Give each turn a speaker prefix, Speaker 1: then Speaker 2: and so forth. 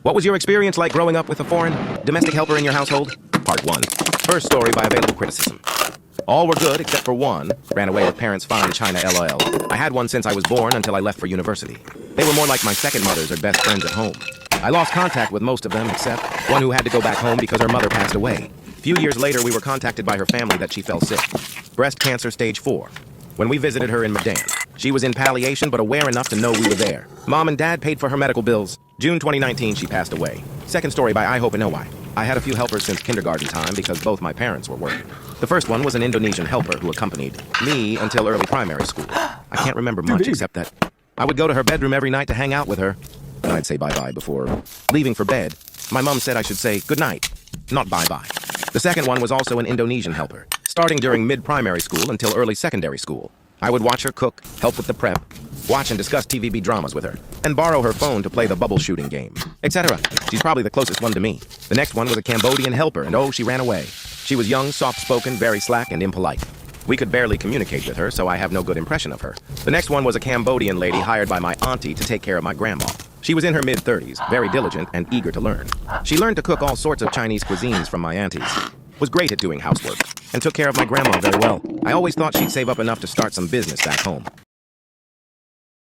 Speaker 1: What was your experience like growing up with a foreign domestic helper in your household? Part 1. First story by available criticism. All were good except for one. Ran away with parents fine China LOL. I had one since I was born until I left for university. They were more like my second mothers or best friends at home. I lost contact with most of them except one who had to go back home because her mother passed away. A few years later, we were contacted by her family that she fell sick. Breast cancer stage 4. When we visited her in Medan, she was in palliation but aware enough to know we were there. Mom and Dad paid for her medical bills. June 2019, she passed away. Second story by 𝗙𝗵𝗹𝗴𝗴. I had a few helpers since kindergarten time because both my parents were working. The first one was an Indonesian helper who accompanied me until early primary school. I can't remember much except that I would go to her bedroom every night to hang out with her. And I'd say bye-bye before leaving for bed. My mom said I should say good night, not bye-bye. The second one was also an Indonesian helper, starting during mid-primary school until early secondary school. I would watch her cook, help with the prep, watch and discuss TVB dramas with her, and borrow her phone to play the bubble shooting game, etc. She's probably the closest one to me. The next one was a Cambodian helper, and oh, she ran away. She was young, soft-spoken, very slack, and impolite. We could barely communicate with her, so I have no good impression of her. The next one was a Cambodian lady hired by my auntie to take care of my grandma. She was in her mid-30s, very diligent and eager to learn. She learned to cook all sorts of Chinese cuisines from my aunties, was great at doing housework, and took care of my grandma very well. I always thought she'd save up enough to start some business back home.